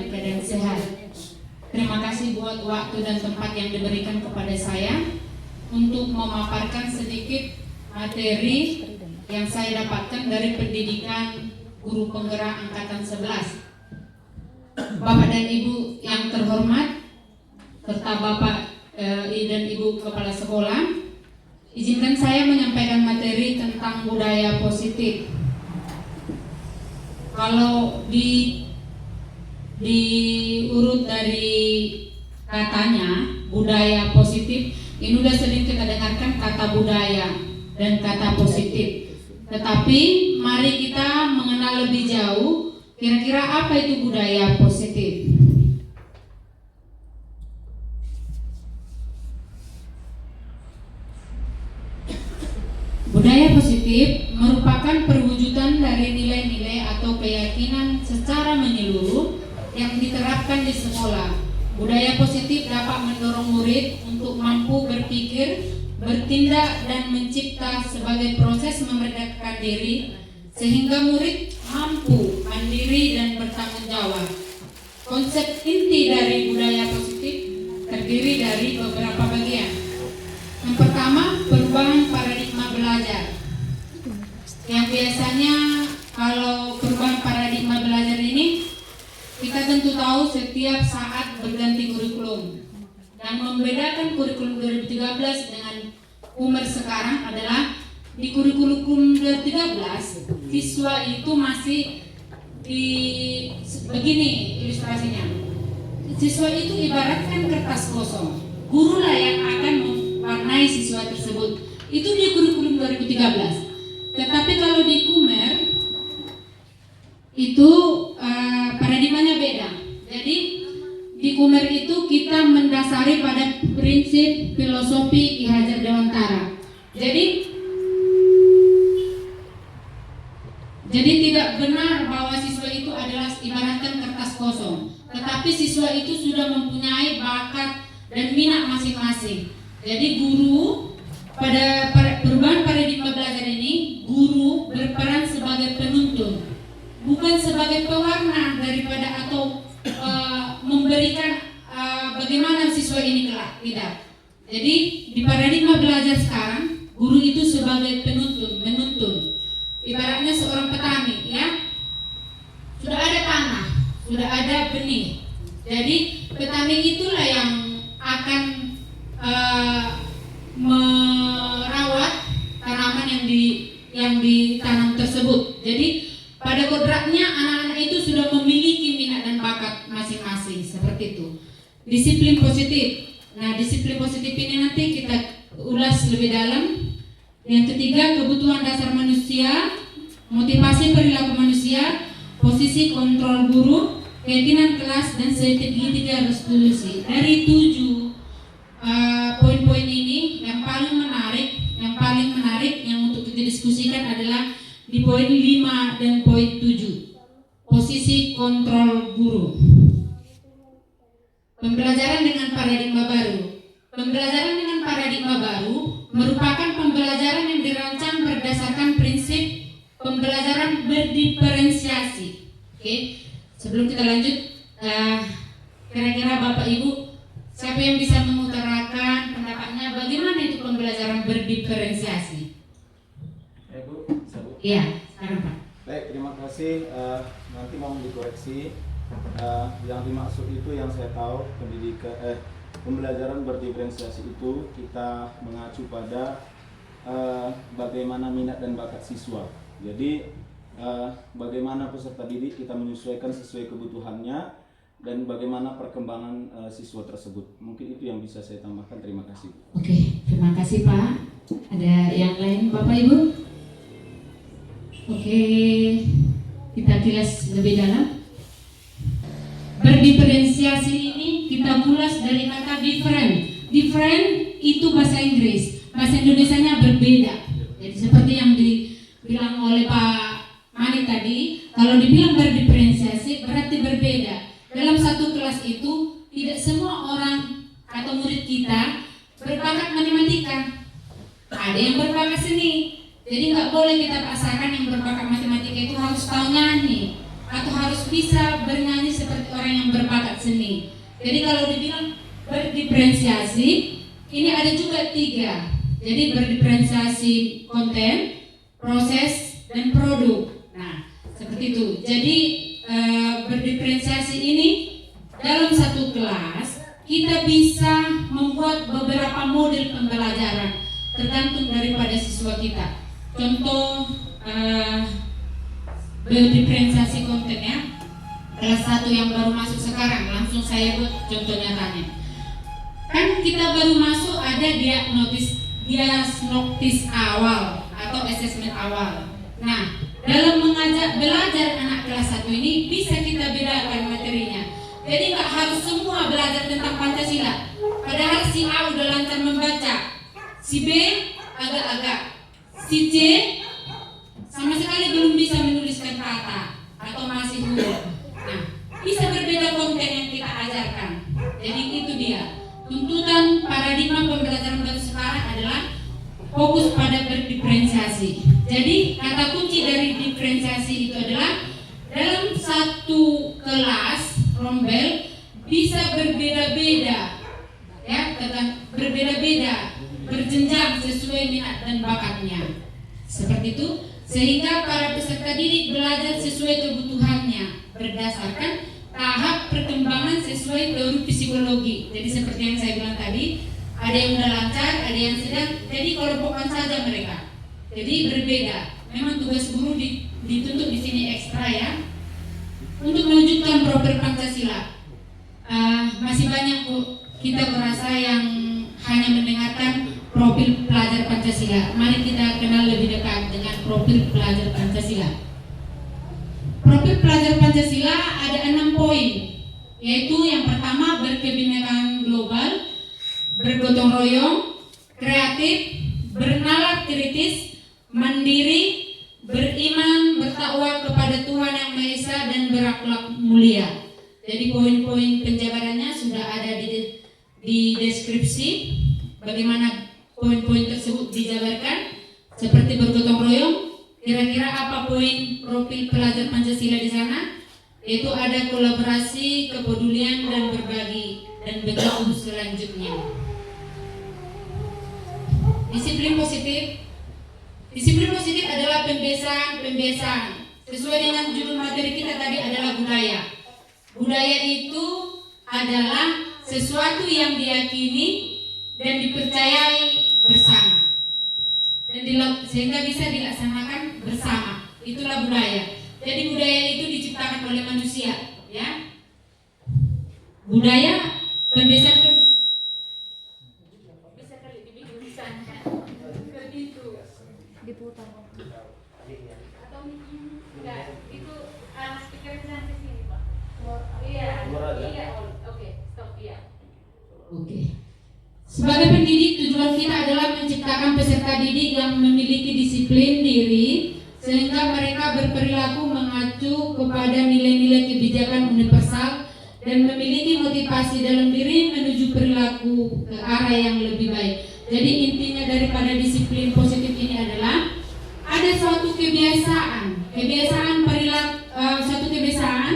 dalam keadaan sehat. Terima kasih buat waktu dan tempat yang diberikan kepada saya untuk memaparkan sedikit materi yang saya dapatkan dari pendidikan guru penggerak angkatan 11. Bapak dan Ibu yang terhormat, serta Bapak dan Ibu Kepala Sekolah, izinkan saya menyampaikan materi tentang budaya positif. Kalau diurut dari katanya budaya positif, ini sudah sering kita dengarkan kata budaya dan kata positif. Tetapi mari kita mengenal lebih jauh, kira-kira apa itu budaya positif. Budaya positif merupakan perwujudan dari nilai-nilai atau keyakinan secara menyeluruh yang diterapkan di sekolah. Budaya positif dapat mendorong murid untuk mampu berpikir, bertindak, dan mencipta sebagai proses memerdekakan diri, sehingga murid mampu mandiri dan bertanggung jawab. Konsep inti dari budaya positif terdiri dari beberapa bagian. Yang pertama, perubahan paradigma belajar. Yang biasanya kalau perubahan paradigma belajar ini, kita tentu tahu setiap saat berganti kurikulum. Dan membedakan kurikulum 2013 dengan umur sekarang adalah di kurikulum 2013 siswa itu masih begini ilustrasinya. Siswa itu ibaratkan kertas kosong. Guru lah yang akan mewarnai siswa tersebut. Itu di kurikulum 2013. Tetapi kalau di Kumer itu paradigmanya beda. Jadi di Kumer itu kita mendasari pada prinsip filosofi Ki Hajar Dewantara. Jadi tidak benar bahwa siswa itu adalah ibaratkan kertas kosong, tetapi siswa itu sudah mempunyai bakat dan minat masing-masing. Jadi guru pada perubahan paradigma belajar ini, guru berperan sebagai penuntun, bukan sebagai pewarna daripada atau memberikan bagaimana siswa ini kelak, tidak. Jadi di paradigma belajar sekarang, guru itu sebagai penuntun, menuntun. Ibaratnya seorang petani, ya, sudah ada tanah, sudah ada benih. Jadi petani itulah yang akan merawat tanaman yang ditanam tersebut. Jadi pada kodratnya anak-anak itu sudah memiliki minat dan bakat masing-masing, seperti itu. Disiplin positif. Nah, disiplin positif ini nanti kita ulas lebih dalam. Yang ketiga, kebutuhan dasar manusia, motivasi perilaku manusia, posisi kontrol guru, keyakinan kelas, dan segitiga resolusi. Dari 7 poin-poin ini, yang paling menarik yang untuk kita diskusikan adalah di poin 5 dan poin 7, posisi kontrol guru. Pembelajaran dengan paradigma baru. Pembelajaran dengan paradigma baru merupakan pembelajaran yang dirancang berdasarkan prinsip pembelajaran berdiferensiasi. Oke, sebelum kita lanjut, kira-kira Bapak Ibu, siapa yang bisa mengutarakan pendapatnya bagaimana itu pembelajaran berdiferensiasi? Bu, bisa Bu? Iya, sekarang Pak. Baik, terima kasih. Nanti mau dikoreksi. Yang dimaksud itu yang saya tahu pembelajaran berdiferensiasi itu kita mengacu pada bagaimana minat dan bakat siswa. Jadi bagaimana peserta didik kita menyesuaikan sesuai kebutuhannya dan bagaimana perkembangan siswa tersebut. Mungkin itu yang bisa saya tambahkan. Terima kasih. Oke, terima kasih Pak. Ada yang lain Bapak Ibu? Oke, kita kilas lebih dalam. Berdiferensiasi ini kita ulas dari kata different. Different itu bahasa Inggris, bahasa Indonesianya berbeda. Jadi seperti yang dibilang oleh Pak Mani tadi, kalau dibilang berdiferensiasi berarti berbeda. Dalam satu kelas itu tidak semua orang atau murid kita berbakat matematika. Ada yang berbakat seni. Jadi nggak boleh kita paksakan yang berbakat matematika itu harus tahu nyanyi atau harus bisa bernyanyi seperti orang yang Jadi kalau dibilang berdiferensiasi, ini ada juga 3. Jadi berdiferensiasi konten, proses, dan produk. Nah, seperti itu. Jadi berdiferensiasi ini dalam satu kelas kita bisa membuat beberapa model pembelajaran tergantung daripada siswa kita. Contoh berdiferensiasi konten ya. Kelas 1 yang baru masuk sekarang, langsung saya buat contoh nyatanya. Kan kita baru masuk ada diagnosis awal atau assessment awal. Nah, dalam belajar anak kelas 1 ini bisa kita bedakan materinya. Jadi nggak harus semua belajar tentang Pancasila. Padahal si A udah lancar membaca, si B agak-agak, si C sama sekali belum bisa menuliskan kata atau masih huruf. Nah, bisa berbeda konten yang kita ajarkan. Jadi itu dia. Tuntutan paradigma pembelajaran baru sekarang adalah fokus pada berdiferensiasi. Jadi kata kunci dari diferensiasi itu adalah dalam satu kelas rombel bisa berbeda-beda, ya, berbeda-beda, berjenjang sesuai minat dan bakatnya. Seperti itu, sehingga para peserta didik belajar sesuai kebutuhannya berdasarkan tahap perkembangan sesuai teori psikologi. Jadi seperti yang saya bilang tadi, ada yang udah lancar, ada yang sedang. Jadi kelompokkan saja mereka. Jadi berbeda. Memang tugas guru dituntut di sini ekstra ya, untuk mewujudkan profil Pancasila. Masih banyak kita merasa yang hanya mendengarkan profil pelajar Pancasila. Mari kita kenal lebih dekat dengan profil pelajar Pancasila. Profil pelajar Pancasila ada 6 poin, yaitu yang pertama berkebinekaan global, bergotong royong, kreatif, bernalar kritis, mandiri, beriman, bertakwa kepada Tuhan Yang Maha Esa, dan berakhlak mulia. Jadi poin-poin penjabarannya sudah ada di deskripsi, bagaimana poin-poin tersebut dijabarkan. Seperti bergotong royong, kira-kira apa poin profil pelajar Pancasila di sana? Yaitu ada kolaborasi, kepedulian, dan berbagi, dan begitu selanjutnya. Disiplin positif. Disiplin positif adalah pembiasaan. Sesuai dengan judul materi kita tadi adalah budaya. Budaya itu adalah sesuatu yang diyakini dan dipercayai bersama, dan sehingga bisa dilaksanakan bersama. Itulah budaya. Jadi budaya itu diciptakan oleh manusia, ya. Budaya pembiasaan bisa kali dibikin di sana. Begitu. Diputar. Atau enggak, itu speaker sampai sini, Pak. Iya. Iya, oke, stop ya. Oke. Sebagai pendidik, tujuan kita adalah menciptakan peserta didik yang memiliki disiplin diri, sehingga mereka berperilaku mengacu kepada nilai-nilai kebijakan universal dan memiliki motivasi dalam diri menuju perilaku ke arah yang lebih baik. Jadi intinya daripada disiplin positif ini adalah ada suatu kebiasaan perilaku, suatu kebiasaan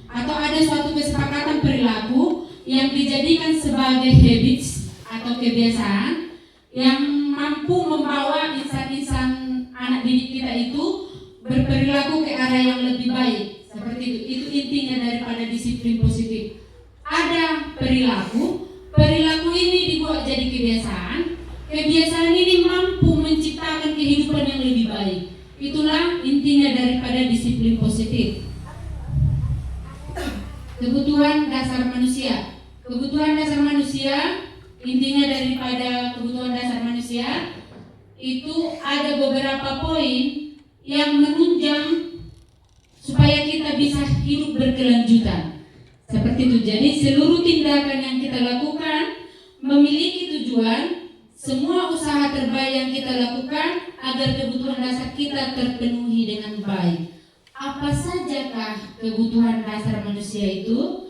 atau ada suatu kesepakatan perilaku yang dijadikan sebagai habits atau kebiasaan yang mampu membawa insan-insan anak didik kita itu berperilaku ke arah yang lebih baik. Seperti itu. Itu intinya daripada disiplin positif. Ada perilaku ini dibuat jadi kebiasaan ini mampu menciptakan kehidupan yang lebih baik. Itulah intinya daripada disiplin positif. Kebutuhan dasar manusia. Kebutuhan dasar manusia, intinya daripada kebutuhan dasar manusia itu ada beberapa poin yang menunjang supaya kita bisa hidup berkelanjutan. Seperti itu. Jadi seluruh tindakan yang kita lakukan memiliki tujuan, semua usaha terbaik yang kita lakukan agar kebutuhan dasar kita terpenuhi dengan baik. Apa sajakah kebutuhan dasar manusia itu?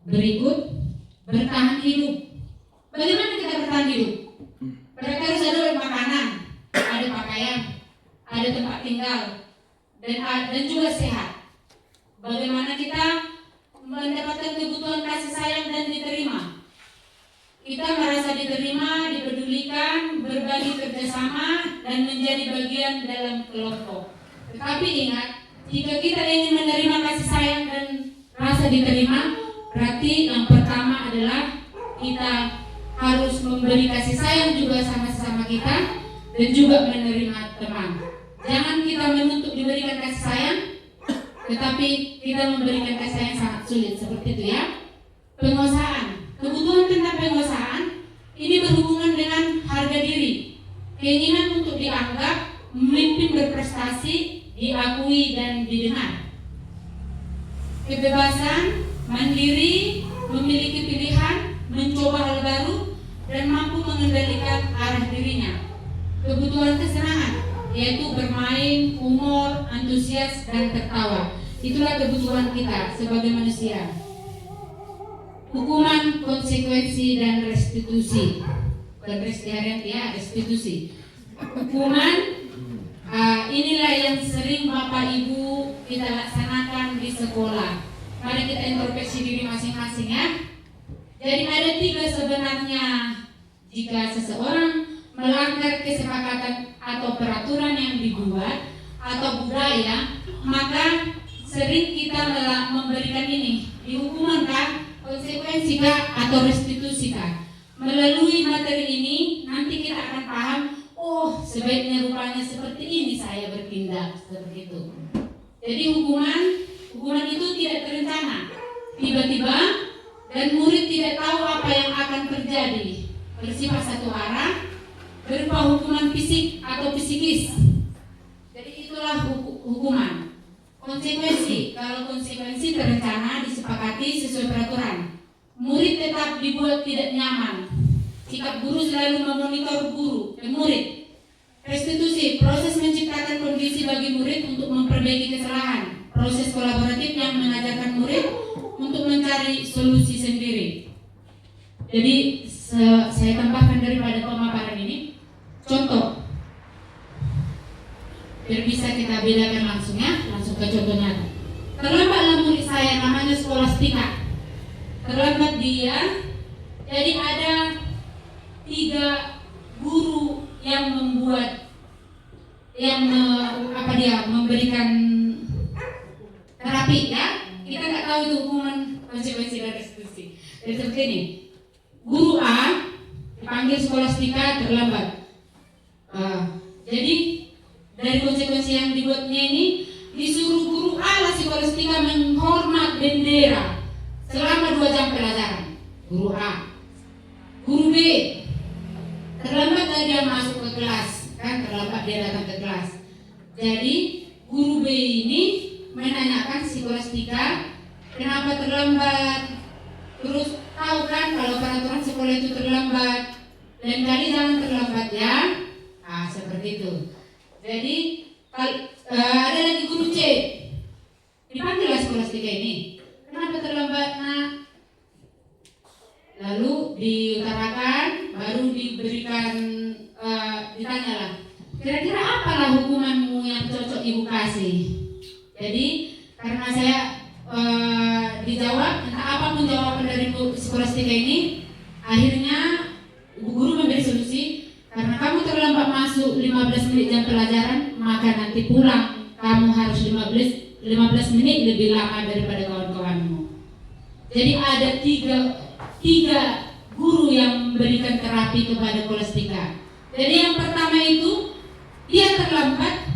Berikut, bertahan hidup. Bagaimana kita bertahan hidup? Mereka harus ada makanan, ada pakaian, ada tempat tinggal, dan juga sehat. Bagaimana kita mendapatkan kebutuhan kasih sayang dan memperhatikan, berbagi kerjasama, dan menjadi bagian dalam kelompok. Tetapi ingat, jika kita ingin menerima kasih sayang dan rasa diterima, berarti yang pertama adalah kita harus memberi kasih sayang juga sama sesama kita dan juga menerima teman. Jangan kita menuntut diberikan kasih sayang, tetapi kita memberikan kasih sayang sangat sulit, seperti itu ya. Penguasaan, kebutuhan tentang penguasaan ini berhubungan dengan harga diri, keinginan untuk dianggap, memimpin, berprestasi, diakui dan didengar. Kebebasan, mandiri, memiliki pilihan, mencoba hal baru, dan mampu mengendalikan arah dirinya. Kebutuhan kesenangan, yaitu bermain, humor, antusias, dan tertawa. Itulah kebutuhan kita sebagai manusia. Hukuman, konsekuensi, dan restitusi. Bukan restitusi ya, restitusi. Hukuman, inilah yang sering Bapak Ibu kita laksanakan di sekolah. Mari kita introspeksi diri masing-masing ya. Jadi ada 3 sebenarnya jika seseorang melanggar kesepakatan atau peraturan yang dibuat atau budaya, maka sering kita memberikan ini, dihukuman kan, konsekuensi kah, atau restitusi kah. Melalui materi ini nanti kita akan paham, oh sebaiknya rupanya seperti ini saya bertindak, seperti itu. Jadi hukuman itu tidak terencana, tiba-tiba, dan murid tidak tahu apa yang akan terjadi, bersifat satu arah, berupa hukuman fisik atau psikis. Jadi itulah hukuman. Konsekuensi, kalau konsekuensi terencana, disepakati sesuai peraturan. Murid tetap dibuat tidak nyaman. Sikap guru selalu memonitor murid. Restitusi, proses menciptakan kondisi bagi murid untuk memperbaiki kesalahan. Proses kolaboratif yang mengajarkan murid untuk mencari solusi sendiri. Jadi saya tambahkan daripada pemaparan ini contoh, biar bisa kita bedakan langsung ya, langsung ke contoh nyata. Terlambatlah murid saya, namanya Skolastika. Terlambat dia, jadi ada 3 guru yang memberikan terapi ya. Kita nggak tahu itu hukuman, konsekuensi dan restitusi. Jadi seperti ini, guru A dipanggil Skolastika terlambat. Jadi dari konsekuensi yang dibuatnya ini, disuruh guru A lah Skolastika menghormat bendera selama 2 jam pelajaran. Guru A. Guru B terlambat dia masuk ke kelas, kan terlambat dia datang ke kelas. Jadi guru B ini menanyakan Skolastika, kenapa terlambat? Terus tahu kan kalau peraturan sekolah itu terlambat, lain kali jangan terlambat ya. Nah seperti itu. Jadi ada lagi guru C, dipanggillah Skolastika ini, kenapa terlambat nak? Lalu diutarakan, baru diberikan, ditanyalah, kira-kira apalah hukumanmu yang cocok ibu kasih? Jadi karena saya dijawab, entah apapun jawaban dari Skolastika ini, akhirnya guru memberi solusi, karena kamu terlambat masuk 15 menit jam pelajaran, maka nanti pulang kamu harus 15 menit lebih lama daripada kawan-kawanmu. Jadi ada tiga guru yang memberikan terapi kepada Skolastika. Jadi yang pertama itu, dia terlambat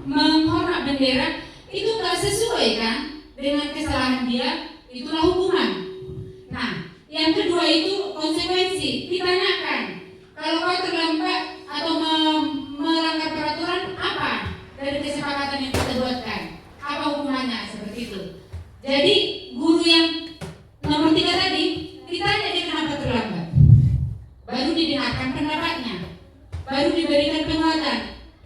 menghormat bendera, itu gak sesuai kan dengan kesalahan dia, itulah hukuman. Nah, yang kedua itu konsekuensi, ditanyakan, kalau kau terlambat atau melanggar peraturan, apa dari kesepakatan yang kita buatkan, apa hukumannya, seperti itu. Jadi guru yang nomor 3 tadi, ditanya dia kenapa terlambat, baru didengarkan pendapatnya, baru diberikan penguatan.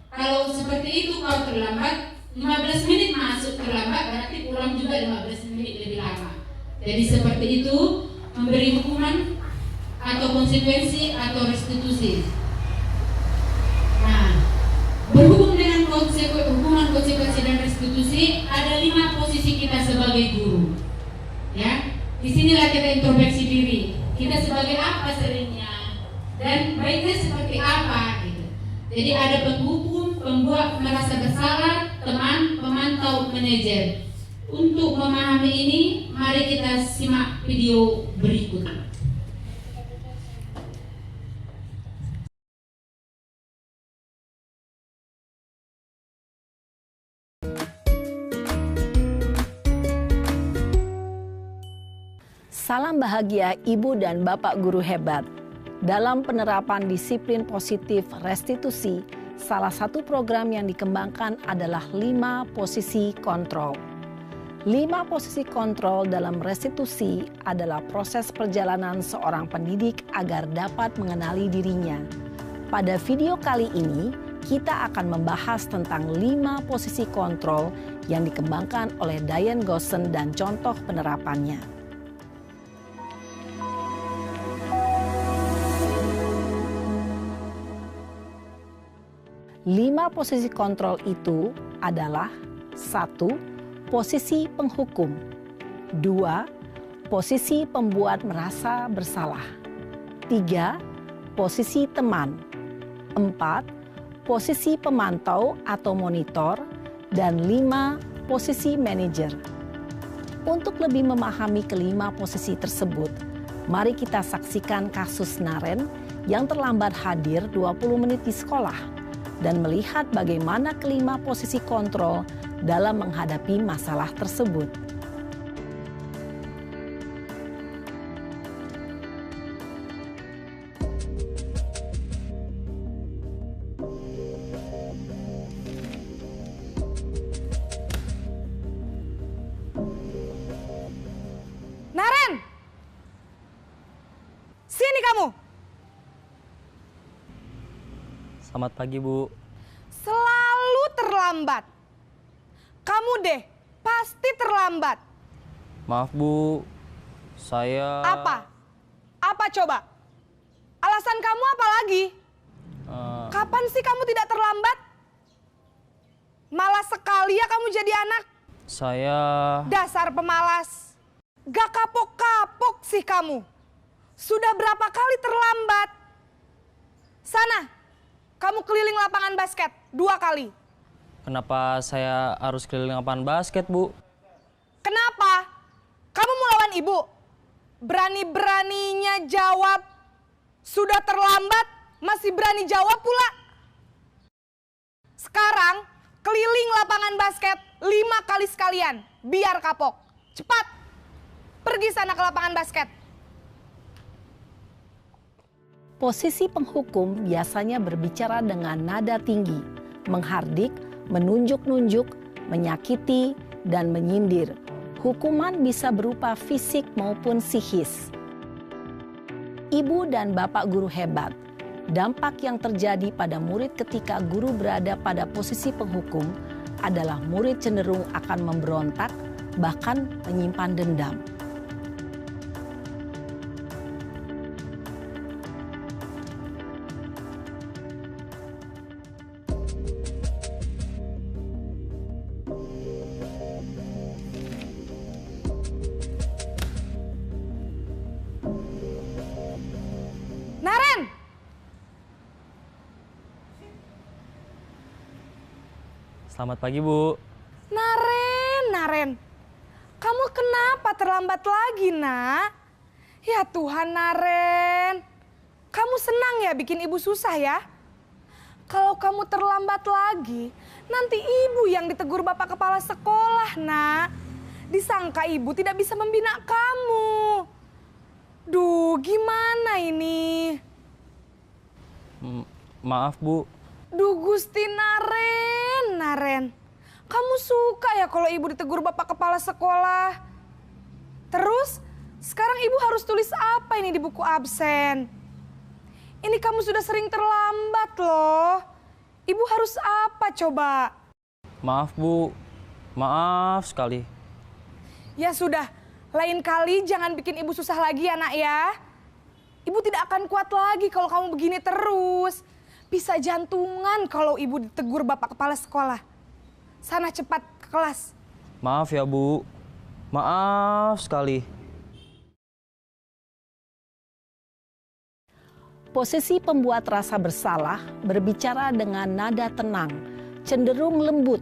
Kalau seperti itu kau terlambat 15 menit masuk terlambat, berarti pulang juga 15 menit lebih lama. Jadi seperti itu, memberi hukuman atau konsekuensi atau restitusi. Nah, berhubung dengan hukuman, konsekuensi dan restitusi, ada 5 posisi kita sebagai guru. Ya, disinilah kita introspeksi diri. Kita sebagai apa seringnya? dan baiknya seperti apa gitu. Jadi ada penghukum, pembuat merasa bersalah, teman, pemantau, manajer. Untuk memahami ini, mari kita simak video berikut. Salam bahagia Ibu dan Bapak guru hebat. Dalam penerapan disiplin positif restitusi, salah satu program yang dikembangkan adalah 5 posisi kontrol. 5 posisi kontrol dalam restitusi adalah proses perjalanan seorang pendidik agar dapat mengenali dirinya. Pada video kali ini, kita akan membahas tentang 5 posisi kontrol yang dikembangkan oleh Diane Goossen dan contoh penerapannya. 5 posisi kontrol itu adalah 1. Posisi penghukum. 2. Posisi pembuat merasa bersalah. 3. Posisi teman. 4. Posisi pemantau atau monitor. Dan 5. Posisi manajer. Untuk lebih memahami kelima posisi tersebut, mari kita saksikan kasus Naren yang terlambat hadir 20 menit di sekolah dan melihat bagaimana kelima posisi kontrol dalam menghadapi masalah tersebut. Naren! Sini kamu! Selamat pagi, Bu. Selalu terlambat. Kamu deh, pasti terlambat. Maaf, Bu. Saya... Apa? Apa coba? Alasan kamu apa lagi? Kapan sih kamu tidak terlambat? Malas sekali ya kamu jadi anak. Saya... Dasar pemalas. Gak kapok-kapok sih kamu. Sudah berapa kali terlambat? Sana, kamu keliling lapangan basket 2 kali. Kenapa saya harus keliling lapangan basket, Bu? Kenapa? Kamu mau lawan ibu? Berani-beraninya jawab. Sudah terlambat, masih berani jawab pula. Sekarang, keliling lapangan basket 5 kali sekalian. Biar kapok. Cepat, pergi sana ke lapangan basket. Posisi penghukum biasanya berbicara dengan nada tinggi, menghardik, menunjuk-nunjuk, menyakiti, dan menyindir. Hukuman bisa berupa fisik maupun psikis. Ibu dan Bapak guru hebat, dampak yang terjadi pada murid ketika guru berada pada posisi penghukum adalah murid cenderung akan memberontak, bahkan menyimpan dendam. Naren! Selamat pagi, Bu. Naren. Kamu kenapa terlambat lagi, nak? Ya Tuhan, Naren. Kamu senang ya bikin ibu susah ya? Kalau kamu terlambat lagi, nanti ibu yang ditegur bapak kepala sekolah, nak. Disangka ibu tidak bisa membina kamu. Duh, gimana ini? Maaf, Bu. Duh, Gusti Naren. Kamu suka ya kalau ibu ditegur bapak kepala sekolah? Terus, sekarang ibu harus tulis apa ini di buku absen? Ini kamu sudah sering terlambat loh. Ibu harus apa coba? Maaf, Bu. Maaf sekali. Ya sudah, lain kali jangan bikin ibu susah lagi ya, nak ya. Ibu tidak akan kuat lagi kalau kamu begini terus. Bisa jantungan kalau ibu ditegur bapak kepala sekolah. Sana cepat ke kelas. Maaf ya, Bu. Maaf sekali. Posisi pembuat rasa bersalah berbicara dengan nada tenang, cenderung lembut.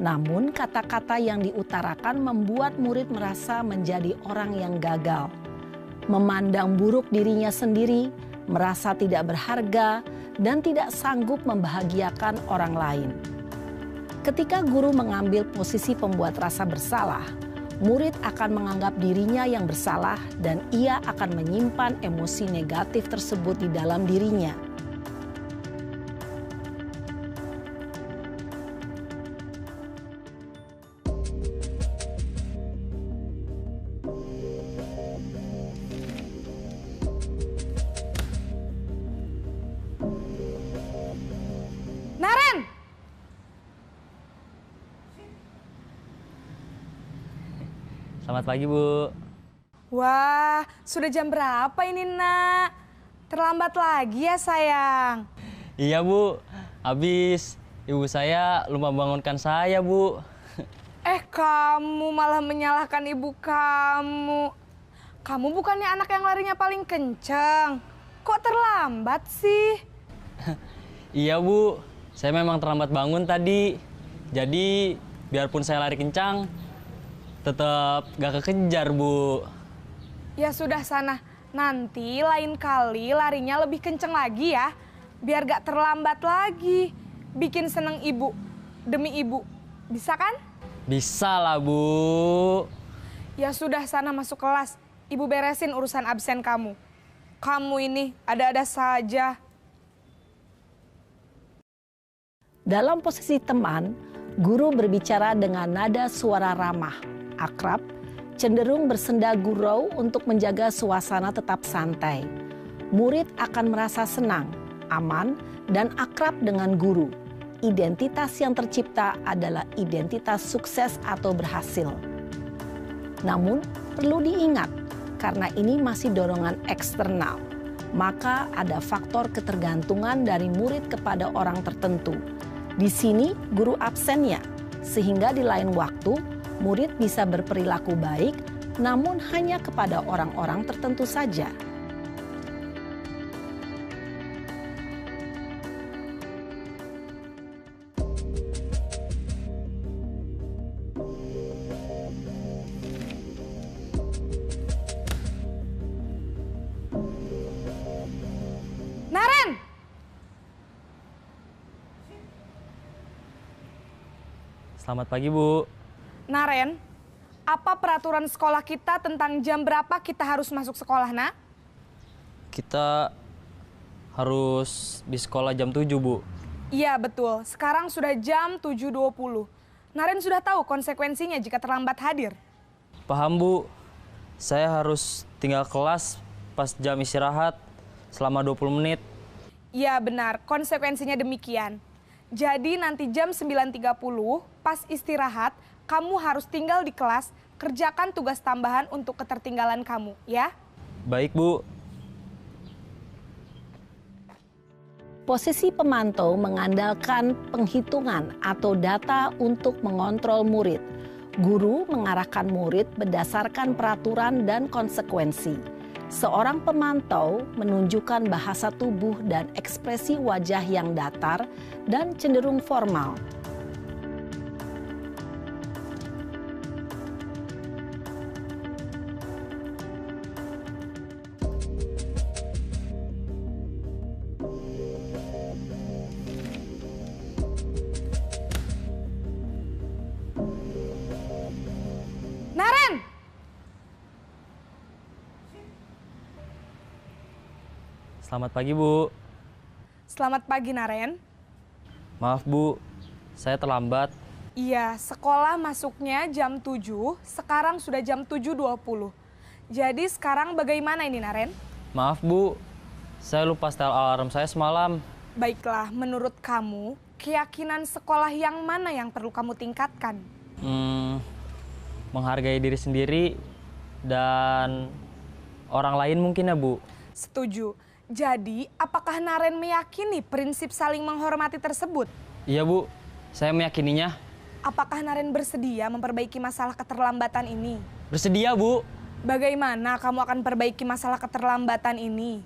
Namun kata-kata yang diutarakan membuat murid merasa menjadi orang yang gagal. Memandang buruk dirinya sendiri, merasa tidak berharga, dan tidak sanggup membahagiakan orang lain. Ketika guru mengambil posisi pembuat rasa bersalah, murid akan menganggap dirinya yang bersalah dan ia akan menyimpan emosi negatif tersebut di dalam dirinya. Naren! Selamat pagi, Bu. Wah, sudah jam berapa ini, Nak? Terlambat lagi ya, sayang. Iya, Bu. Habis ibu saya lupa bangunkan saya, Bu. Kamu malah menyalahkan ibu kamu. Kamu bukannya anak yang larinya paling kenceng. Kok terlambat sih? Iya, Bu. Saya memang terlambat bangun tadi. Jadi, biarpun saya lari kencang, tetap gak kekejar, Bu. Ya sudah sana, nanti lain kali larinya lebih kenceng lagi ya. Biar gak terlambat lagi. Bikin seneng ibu, demi ibu. Bisa kan? Bisa lah, Bu. Ya sudah sana masuk kelas. Ibu beresin urusan absen kamu. Kamu ini ada-ada saja. Dalam posisi teman, guru berbicara dengan nada suara ramah, akrab, cenderung bersenda gurau untuk menjaga suasana tetap santai. Murid akan merasa senang, aman, dan akrab dengan guru. Identitas yang tercipta adalah identitas sukses atau berhasil. Namun, perlu diingat, karena ini masih dorongan eksternal, maka ada faktor ketergantungan dari murid kepada orang tertentu. Di sini guru absennya, sehingga di lain waktu murid bisa berperilaku baik, namun hanya kepada orang-orang tertentu saja. Naren! Selamat pagi, Bu. Naren, apa peraturan sekolah kita tentang jam berapa kita harus masuk sekolah, Nak? Kita harus di sekolah jam 7, Bu. Iya, betul. Sekarang sudah jam 7.20. Naren sudah tahu konsekuensinya jika terlambat hadir. Paham, Bu. Saya harus tinggal kelas pas jam istirahat selama 20 menit. Iya, benar. Konsekuensinya demikian. Jadi nanti jam 9.30 pas istirahat, kamu harus tinggal di kelas, kerjakan tugas tambahan untuk ketertinggalan kamu, ya? Baik, Bu. Posisi pemantau mengandalkan penghitungan atau data untuk mengontrol murid. Guru mengarahkan murid berdasarkan peraturan dan konsekuensi. Seorang pemantau menunjukkan bahasa tubuh dan ekspresi wajah yang datar dan cenderung formal. Naren! Selamat pagi, Bu. Selamat pagi, Naren. Maaf, Bu. Saya terlambat. Iya, sekolah masuknya jam 7, sekarang sudah jam 7.20. Jadi sekarang bagaimana ini, Naren? Maaf, Bu. Saya lupa setel alarm saya semalam. Baiklah, menurut kamu, keyakinan sekolah yang mana yang perlu kamu tingkatkan? Menghargai diri sendiri dan orang lain mungkin ya, Bu. Setuju. Jadi, apakah Naren meyakini prinsip saling menghormati tersebut? Iya, Bu. Saya meyakininya. Apakah Naren bersedia memperbaiki masalah keterlambatan ini? Bersedia, Bu. Bagaimana kamu akan perbaiki masalah keterlambatan ini?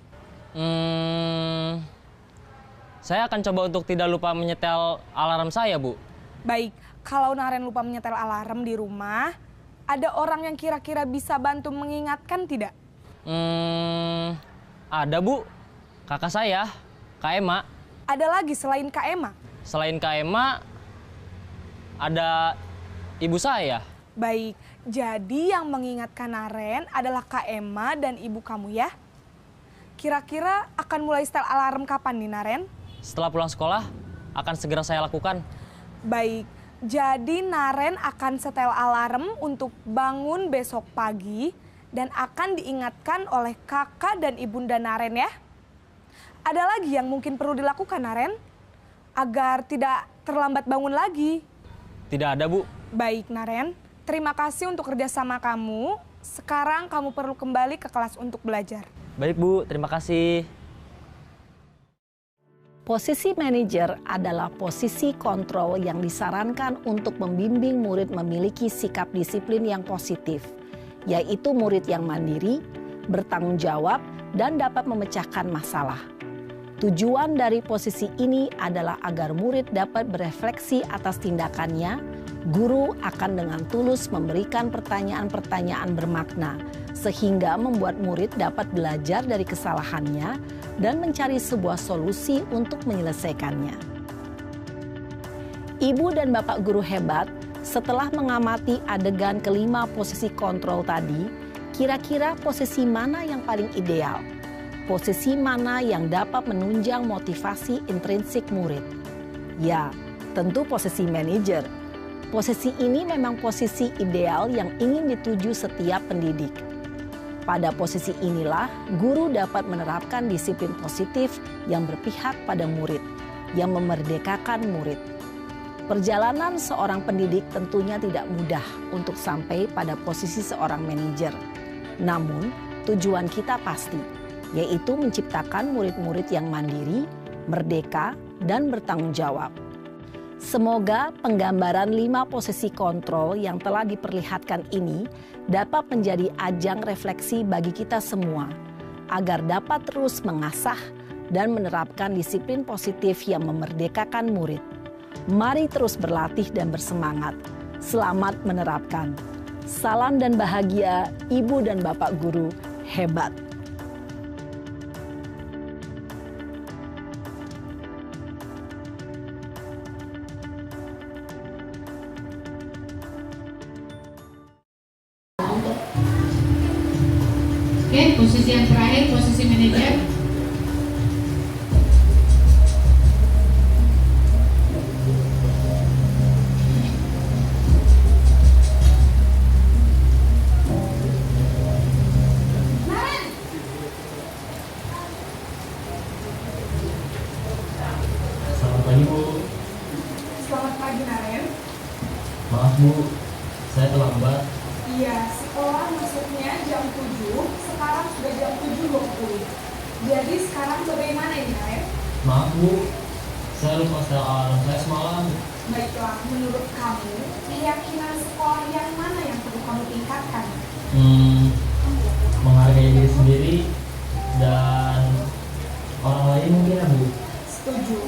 Saya akan coba untuk tidak lupa menyetel alarm saya, Bu. Baik, kalau Naren lupa menyetel alarm di rumah, ada orang yang kira-kira bisa bantu mengingatkan tidak? Ada, Bu. Kakak saya, Kak Ema. Ada lagi selain Kak Ema? Selain Kak Ema, ada ibu saya. Baik, jadi yang mengingatkan Naren adalah Kak Ema dan ibu kamu ya? Kira-kira akan mulai setel alarm kapan nih Naren? Setelah pulang sekolah, akan segera saya lakukan. Baik, jadi Naren akan setel alarm untuk bangun besok pagi dan akan diingatkan oleh kakak dan ibunda Naren ya. Ada lagi yang mungkin perlu dilakukan Naren? Agar tidak terlambat bangun lagi. Tidak ada, Bu. Baik Naren, terima kasih untuk kerjasama kamu. Sekarang kamu perlu kembali ke kelas untuk belajar. Baik, Bu. Terima kasih. Posisi manajer adalah posisi kontrol yang disarankan untuk membimbing murid memiliki sikap disiplin yang positif, yaitu murid yang mandiri, bertanggung jawab, dan dapat memecahkan masalah. Tujuan dari posisi ini adalah agar murid dapat berefleksi atas tindakannya. Guru akan dengan tulus memberikan pertanyaan-pertanyaan bermakna, sehingga membuat murid dapat belajar dari kesalahannya dan mencari sebuah solusi untuk menyelesaikannya. Ibu dan bapak guru hebat, setelah mengamati adegan kelima posisi kontrol tadi, kira-kira posisi mana yang paling ideal? Posisi mana yang dapat menunjang motivasi intrinsik murid? Ya, tentu posisi manajer. Posisi ini memang posisi ideal yang ingin dituju setiap pendidik. Pada posisi inilah, guru dapat menerapkan disiplin positif yang berpihak pada murid, yang memerdekakan murid. Perjalanan seorang pendidik tentunya tidak mudah untuk sampai pada posisi seorang manajer. Namun, tujuan kita pasti, yaitu menciptakan murid-murid yang mandiri, merdeka, dan bertanggung jawab. Semoga penggambaran 5 posisi kontrol yang telah diperlihatkan ini dapat menjadi ajang refleksi bagi kita semua, agar dapat terus mengasah dan menerapkan disiplin positif yang memerdekakan murid. Mari terus berlatih dan bersemangat. Selamat menerapkan. Salam dan bahagia, Ibu dan Bapak Guru hebat. Oke, posisi yang terakhir, posisi manajer. Selamat pagi, Bu. Selamat pagi Naren. Maaf, Bu. Saya terlambat. Iya, sekolah masuknya jam 7, sekarang sudah jam 7.20. Jadi sekarang bagaimana ini Naren? Maaf, Bu. Saya lupa setel alarm saya semalam. Baiklah, menurut kamu, keyakinan sekolah yang mana yang perlu kamu tingkatkan? Menghargai diri sendiri dan orang lain mungkin, ya, Bu. Setuju.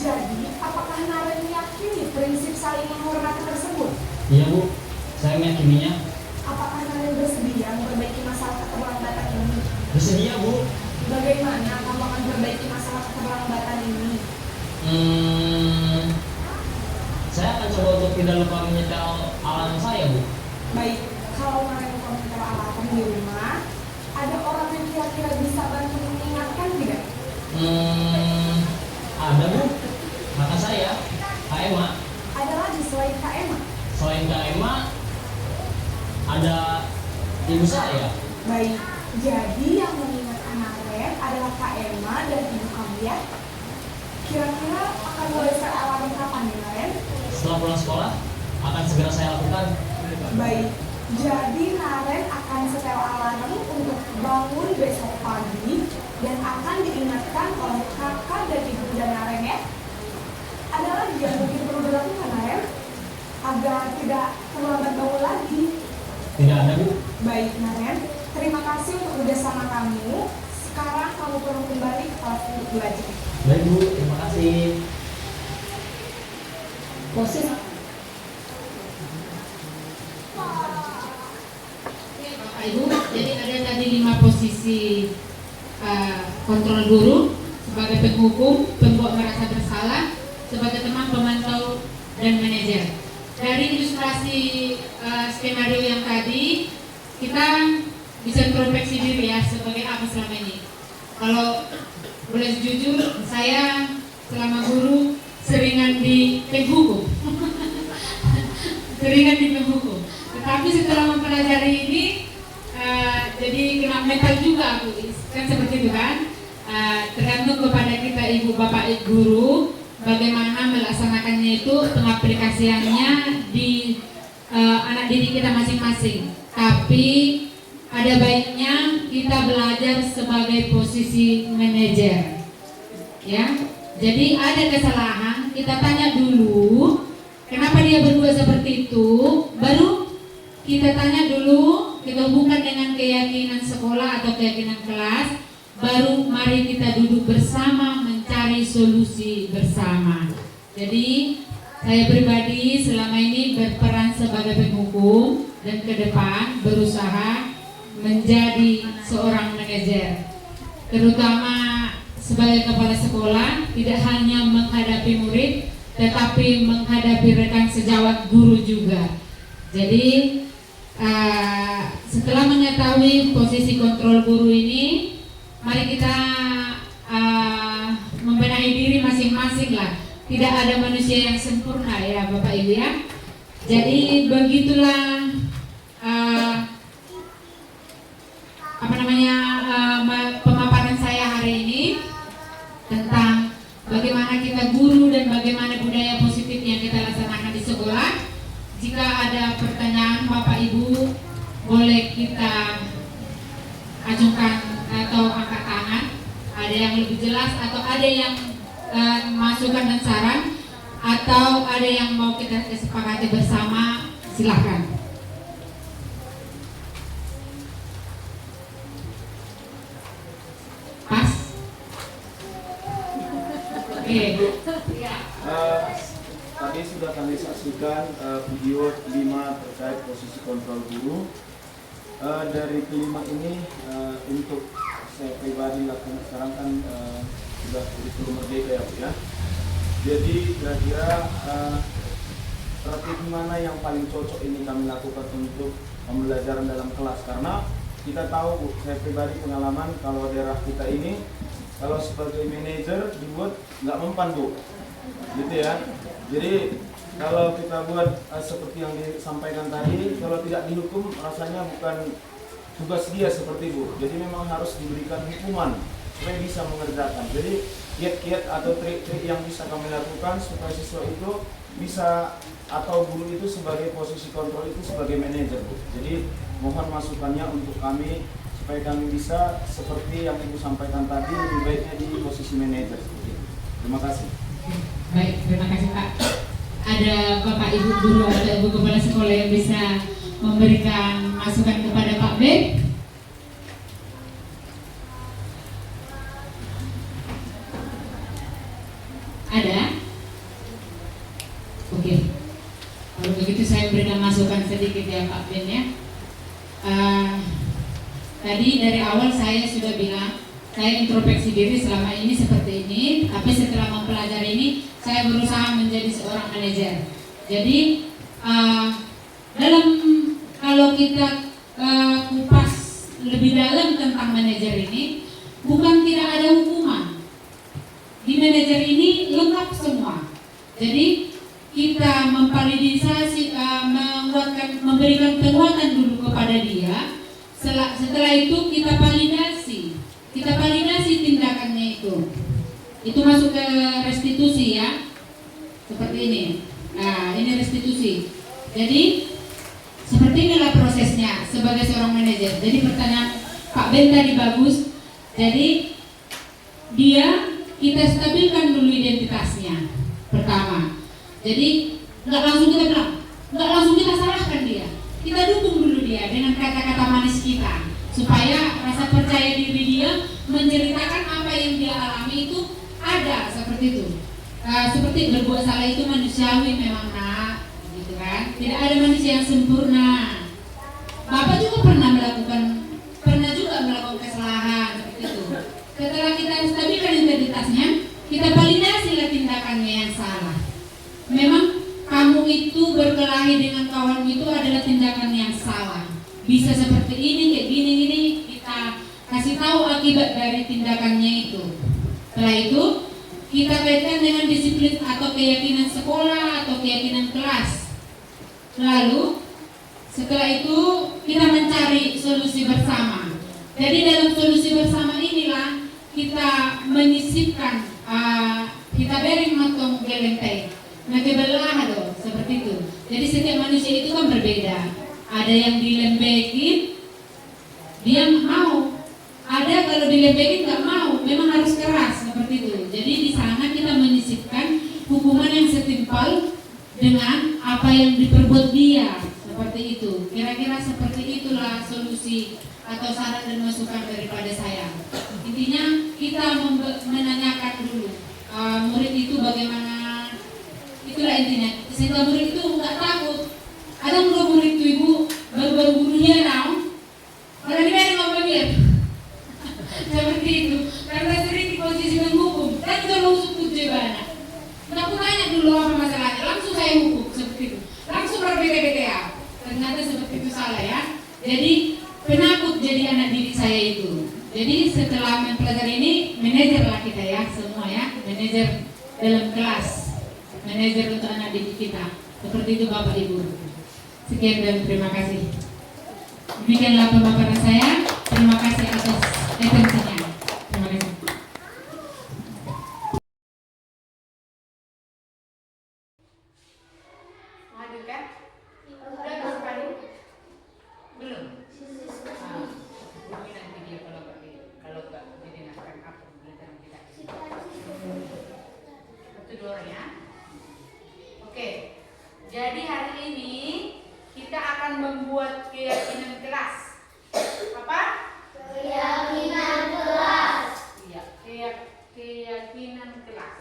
Jadi, apakah Naren meyakini prinsip saling menghormati tersebut? Iya, Bu. Saya meyakininya. Apakah Naren bersedia memperbaiki masalah keterlambatan ini? Bersedia, Bu. Bagaimana kamu akan memperbaiki masalah keterlambatan ini? Saya akan coba untuk tidak lupa menyetel alarm saya, Bu. Baik, kalau Naren lupa menyetel alarm di rumah, ada orang yang kira-kira bisa bantu mengingatkan tidak? Ada, Bu. Kakak saya, Kak Ema. Ada lagi selain Kak Ema? Selain Kak Ema, ada ibu saya. Baik, jadi yang mengingatkan Naren adalah Kak Ema dan ibu kamu ya? Kira-kira akan mulai setel alarm kapan nih Naren? Setelah pulang sekolah, akan segera saya lakukan. Baik, jadi Naren akan setel alarm untuk bangun besok pagi dan akan diingatkan oleh kakak dan ibu dan Naren ya? Ada lagi yang mungkin perlu dilakukan Naren? Agar tidak terlambat bangun lagi. Tidak ada, Bu. Baik Naren, terima kasih untuk kerjasama kamu. Sekarang kamu perlu kembali belajar. Baik Bu, terima kasih. Posisi Ya, Bapak Ibu, jadi ada tadi 5 posisi kontrol guru sebagai penghukum, pembuat merasa bersalah, sebagai teman pemantau dan manajer. Dari ilustrasi skenario yang tadi, kita bisa introspeksi diri ya sebagai apa selama ini. Kalau boleh jujur, saya selama guru seringan di penghukum. Seringan di penghukum. Tetapi setelah mempelajari ini, jadi kena mental juga aku, kan seperti itu kan. Tergantung kepada kita ibu bapak guru bagaimana melaksanakannya itu, pengaplikasiannya di anak didik kita masing-masing. Tapi ada baiknya kita belajar sebagai posisi manajer, ya. Jadi ada kesalahan, kita tanya dulu kenapa dia berbuat seperti itu, baru kita tanya dulu, kita hubungkan dengan keyakinan sekolah atau keyakinan kelas, baru mari kita duduk bersama mencari solusi bersama. Jadi saya pribadi selama ini berperan sebagai penghukum dan ke depan berusaha menjadi seorang manajer, terutama sebagai kepala sekolah, tidak hanya menghadapi murid tetapi menghadapi rekan sejawat guru juga. Jadi setelah mengetahui posisi kontrol guru ini, mari kita membenahi diri masing-masing lah. Tidak ada manusia yang sempurna ya Bapak Ibu ya. Jadi begitulah pemaparan saya hari ini tentang bagaimana kita guru dan bagaimana budaya positif yang kita laksanakan di sekolah. Jika ada pertanyaan Bapak Ibu, boleh kita ajukan atau angkat tangan. Ada yang lebih jelas atau ada yang masukan dan saran, atau ada yang mau kita kesepakati bersama, silahkan. Pas? Oke. Tadi sudah kami saksikan video 5 terkait posisi kontrol guru. Dari kelima ini untuk saya pribadi lakukan sekarang kan sudah kurikulum merdeka ya Bu ya. Jadi kira-kira strategi mana yang paling cocok ini kami lakukan untuk pembelajaran dalam kelas, karena kita tahu Bu, saya pribadi pengalaman kalau daerah kita ini kalau sebagai manajer dibuat nggak mempan Bu, gitu ya. Jadi kalau kita buat seperti yang disampaikan tadi, kalau tidak dihukum rasanya bukan tugas dia seperti Bu. Jadi memang harus diberikan hukuman supaya bisa mengerjakan. Jadi kiat-kiat atau trik-trik yang bisa kami lakukan supaya siswa itu bisa, atau guru itu sebagai posisi kontrol itu sebagai manajer Bu. Jadi mohon masukannya untuk kami supaya kami bisa seperti yang Ibu sampaikan tadi, lebih baiknya di posisi manajer. Terima kasih. Baik, terima kasih Pak. Ada Bapak Ibu guru atau Ibu kepala sekolah yang bisa memberikan masukan kepada Pak B? Ada? Oke. Kalau begitu saya berikan masukan sedikit ya Pak Ben ya. Tadi dari awal saya sudah bilang, saya introspeksi diri selama ini seperti ini, tapi setelah mempelajari ini, saya berusaha menjadi seorang manajer. Jadi kalau kita kupas lebih dalam tentang manajer ini, bukan tidak ada hukuman. Di manajer ini lengkap semua. Jadi kita memvalidasi, memberikan penguatan dulu kepada dia. Setelah itu kita validasi tindakannya itu. Itu masuk ke restitusi ya, seperti ini. Nah, ini restitusi. Jadi seperti inilah prosesnya sebagai seorang manajer. Jadi pertanyaan Pak Ben tadi bagus. Jadi kita stabilkan dulu identitasnya pertama. Jadi nggak langsung kita bilang, nggak langsung kita salahkan dia. Kita dukung dulu dia dengan kata-kata manis kita. supaya rasa percaya diri dia menceritakan apa yang dia alami itu ada seperti itu. Seperti berbuat salah itu manusiawi memang nak, gitu kan? Tidak ada manusia yang sempurna. Bapak juga pernah juga melakukan kesalahan seperti itu. Setelah kita stabilkan integritasnya, kita validasilah tindakannya yang salah. Memang kamu itu berkelahi dengan kawan itu adalah tindakan yang salah. Bisa seperti ini, kayak gini, kita kasih tahu akibat dari tindakannya itu. Setelah itu, kita kaitkan dengan disiplin atau keyakinan sekolah atau keyakinan kelas. Lalu, setelah itu kita mencari solusi bersama. Jadi dalam solusi bersama inilah kita menyisipkan, kita beri matong gelentai. Nakebelah loh, seperti itu. Jadi setiap manusia itu kan berbeda. Ada yang dilembekin, dia mau. Ada kalau dilembekin nggak mau, memang harus keras seperti itu. Jadi di sana kita menyisipkan hukuman yang setimpal dengan apa yang diperbuat dia, seperti itu. Kira-kira seperti itulah solusi atau saran dan masukan daripada saya. Intinya kita menanyakan dulu murid itu bagaimana. Itulah intinya. Sehingga murid itu nggak takut. Ada murid itu ibu baru-baru gurunya naon, malah dia ngomong dia. Seperti itu. Karena sering di posisi menghukum. Dan kita mau sebut jebana. Nah, aku tanya dulu apa masalahnya. Langsung saya hukum seperti itu. Langsung berbeda-beda. Ternyata seperti itu salah ya. Jadi penakut jadi anak didik saya itu. Jadi setelah mempelajari ini, manajer lah kita ya semua ya, manajer dalam kelas. Manajer untuk anak didik kita. Seperti itu Bapak Ibu. Sekian dan terima kasih. Demikianlah pemaparan saya. Terima kasih atas atensinya. Terima kasih. Hadir kan? Sudah berapa? Belum. Mungkin nanti dia kalau nggak dinaikkan apa pelajaran kita. Satu dua orang ya. Oke, jadi hari ini kita akan membuat keyakinan kelas. Apa? Keyakinan kelas. Iya, keyakinan kelas.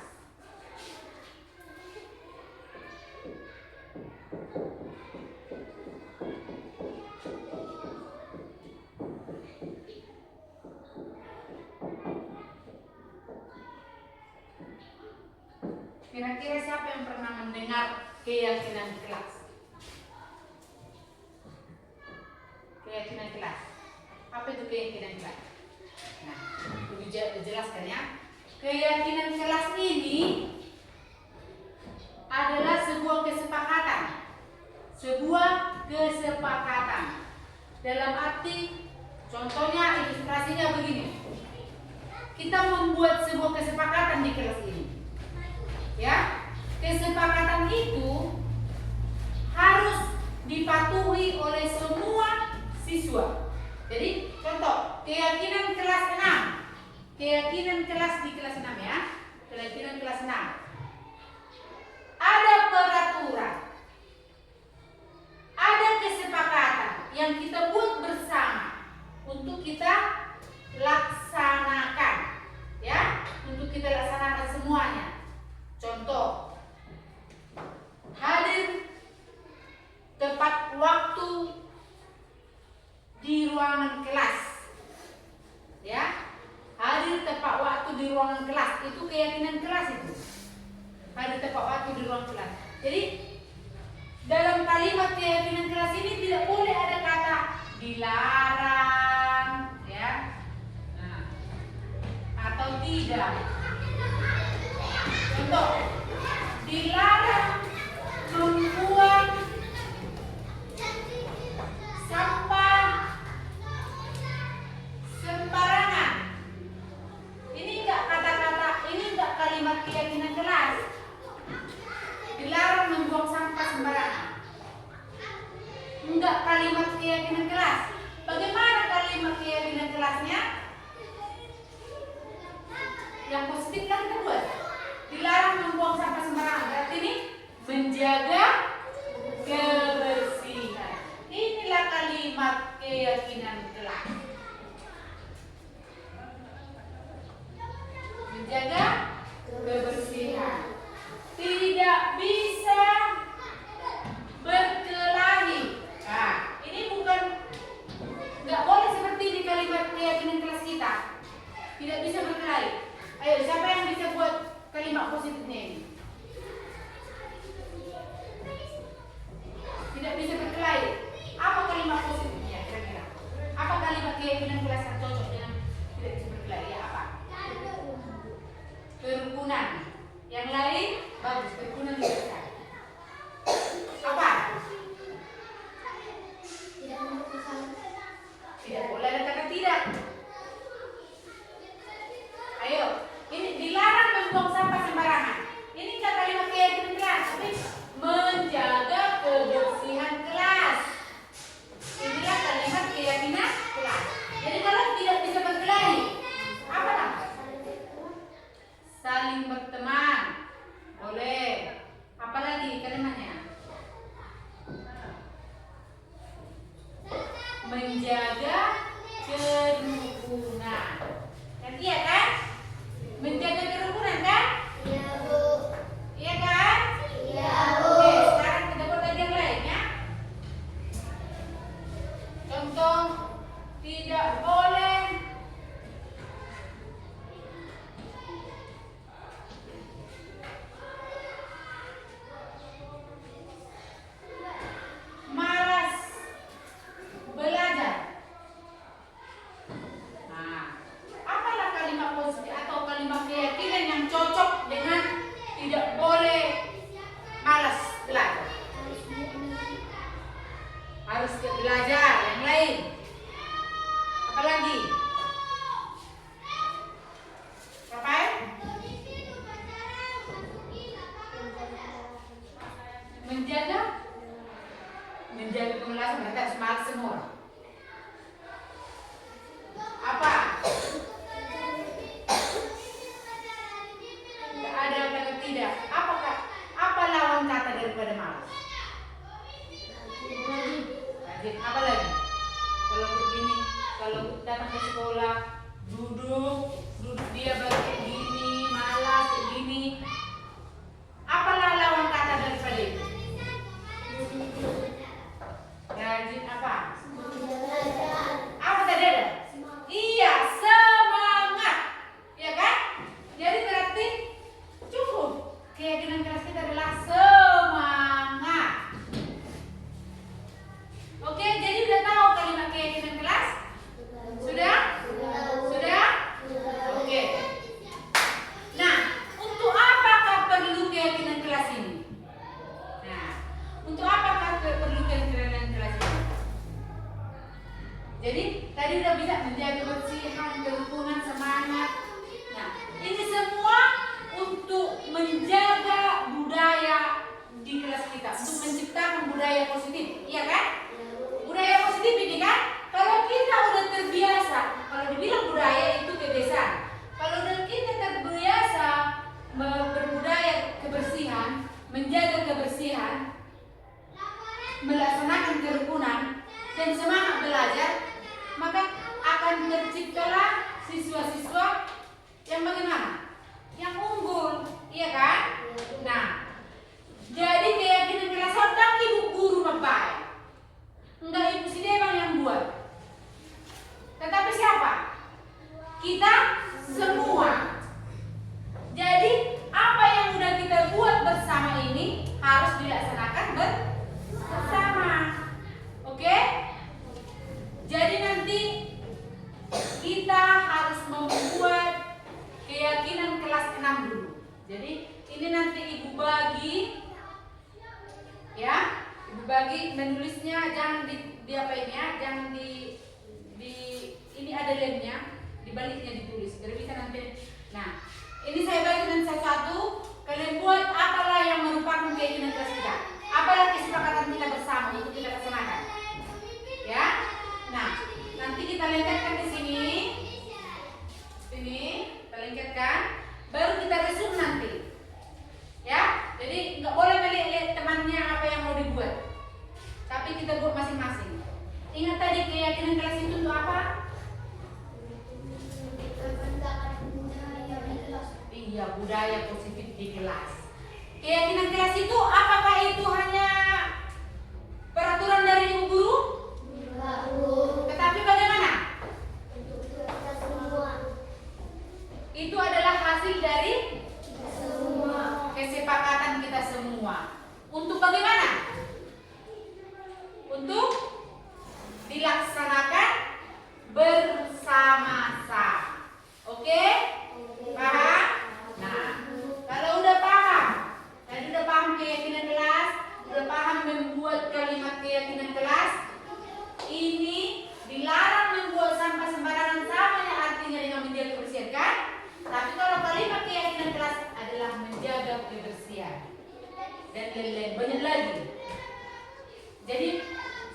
Kira-kira siapa yang pernah mendengar keyakinan kelas? Keyakinan kelas. Apa itu keyakinan kelas? Nah, lebih jelaskan ya. Keyakinan kelas ini adalah sebuah kesepakatan. Sebuah kesepakatan. Dalam arti, contohnya ilustrasinya begini. Kita membuat sebuah kesepakatan di kelas ini. Ya, kesepakatan itu harus dipatuhi oleh semua siswa. Jadi, contoh, keyakinan kelas 6. Keyakinan kelas di kelas 6 ya. Keyakinan kelas 6. Ada peraturan. Ada kesepakatan yang kita buat bersama untuk kita laksanakan. Ya, untuk kita laksanakan semuanya. Contoh, hadir tepat waktu di ruangan kelas. Ya, hadir tepat waktu di ruangan kelas. Itu keyakinan kelas itu. Hadir tepat waktu di ruangan kelas. Jadi, dalam kalimat keyakinan kelas ini tidak boleh ada kata dilarang, ya, atau tidak. Contoh, dilarang membuang sampah sembarangan. Ini enggak kata-kata, ini enggak kalimat keyakinan kelas. Dilarang membuang sampah sembarangan. Enggak kalimat keyakinan kelas. Bagaimana kalimat keyakinan kelasnya? Yang positif kan kita buat. Dilarang membuang sampah sembarangan. Berarti ini menjaga kebersihan. Tidak bisa berkelahi. Nah, ini bukan, nggak boleh seperti di kalimat keyakinan kelas kita. Tidak bisa berkelahi. Ayo, siapa yang bisa buat kalimat positifnya ini? Tidak bisa berkelahi. Apa kalimat positifnya kira-kira? Apa kalimat keyakinan kelas yang cocok dengan tidak bisa berkelahi? Ya, apa? Kerukunan. Yang lain bagus, kerukunan juga besar. Apa? Tidak boleh ada kata tidak. Ayo, ini dilarang membuang sampah sembarangan. Ini nggak kalimat keyakinan kelas, tapi menjaga kebersihan kelas. Inilah kalimat keyakinan kelas. Jadi kalau tidak bisa berkelahi, apa namanya? Saling berteman. Boleh. Apalagi kalimatnya? Menjaga kerukunan. Dan iya kan? Menjaga kerukunan kan? Iya, Bu. Iya kan? Iya, Bu. Oke, sekarang kita buat lagi yang lain ya. Contoh, tidak boleh malas belajar. Nah, apalah kalimat positif atau kalimat keyakinan yang cocok dengan tidak boleh malas belajar? Harus belajar. Yang lain apalagi? Rafael? Menjaga kemalasan, berarti harus malas semua. Apa? Tidak ada kata tidak. Apa lawan kata daripada malas? Rajin. Apa lagi? Kalau begini, kalau datang ke sekolah, duduk dia bagi gini, malas begini. Apalah lawan kata daripada itu? Rajin apa? Apa tadi ada? Iya, semangat. Ya kan? Jadi berarti cukup. Keyakinan kelas kita adalah semangat. Oke, jadi udah tahu kalimat keyakinan kelas? Sudah? Sudah? Oke. Nah, untuk apakah perlu keyakinan kelas ini? Nah, untuk apakah perlu keyakinan kelas ini? Jadi tadi udah bisa menjaga kebersihan, kerukunan, semangat. Nah, ini semua untuk menjaga budaya di kelas kita, untuk menciptakan budaya positif, iya kan? Budaya positif ini kan, kalau kita udah terbiasa, kalau dibilang budaya itu kebiasaan. Kalau kita terbiasa berbudaya kebersihan, menjaga kebersihan, melaksanakan kerukunan dan semangat belajar, maka akan terciptalah siswa-siswa yang bagaimana? Yang unggul, iya kan? Nah, jadi keyakinan kelas tentang ibu guru membaik. Enggak ibu si Debang yang buat. Tetapi siapa? Kita semua. Jadi apa yang udah kita buat bersama ini harus dilaksanakan bersama. Oke? Jadi nanti kita harus membuat keyakinan kelas 6 dulu. Jadi ini nanti ibu bagi, ya, ibu bagi menulisnya jangan di apa ini ya, jangan di ini ada lemnya, di baliknya ditulis. Biar bisa nanti. Nah, ini saya bagi dengan satu-satu. Kalian buat apalah yang merupakan keyakinan kelas kita. Apalah kesepakatan kita bersama untuk kita laksanakan. Ya. Nah, nanti kita lengkapkan di sini. Sini, kita lengkapkan. Baru kita resume nanti. Ya. Jadi nggak boleh melihat temannya apa yang mau dibuat. Tapi kita buat masing-masing. Ingat tadi keyakinan kelas itu untuk apa? budaya positif di kelas. Keyakinan kelas itu apakah itu hanya peraturan dari ibu guru? Tetapi bagaimana? Itu adalah hasil dari kesepakatan kita semua. Untuk bagaimana? Untuk dilaksanakan bersama-sama. Oke? Paham? Nah, kalau udah paham, tadi udah paham keyakinan kelas, udah paham membuat kalimat keyakinan kelas, ini dilarang membuat sampah sembarangan sama yang artinya dengan menjaga kebersihan kan? Tapi kalau kalimat keyakinan kelas adalah menjaga kebersihan dan lain-lain banyak lagi. Jadi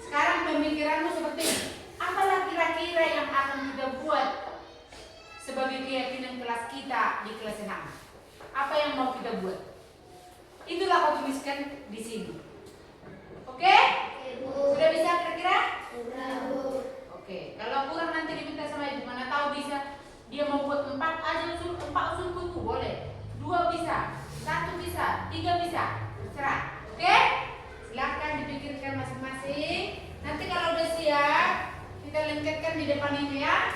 sekarang pemikiranmu seperti ini. Apalah kira-kira yang akan kita buat sebagai keyakinan kelas kita di kelas 6? Apa yang mau kita buat? Itulah kau tuliskan di sini. Oke? Sudah bisa kira-kira? Oke. Kalau kurang nanti diminta sama ibu. Mana tahu bisa dia mau buat 4 aja usul 4 usul buku boleh. 2 bisa, 1 bisa, 3 bisa. Terserah. Oke? Silakan dipikirkan masing-masing. Nanti kalau udah siap, kita lengketkan di depan ini ya.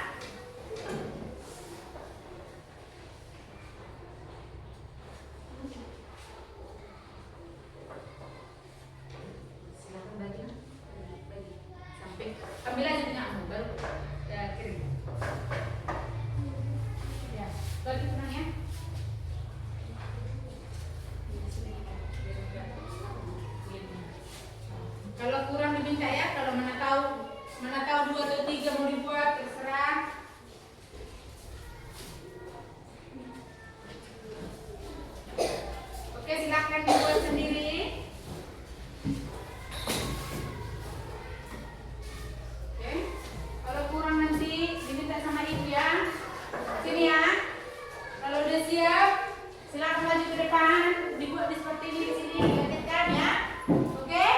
Silakan bagi. Sampai ambil aja punya baru ya, kirim. Ya, bagi tenang ya. Kalau kurang diminta ya, kalau mana tahu 2 atau 3 mau dibuat terserah. Oke, silakan dibuat sendiri. Oke, kalau kurang nanti diminta sama ibu ya. Sini ya. Kalau udah siap, silakan maju ke depan. Dibuat seperti ini di sini, lihatkan ya. Oke.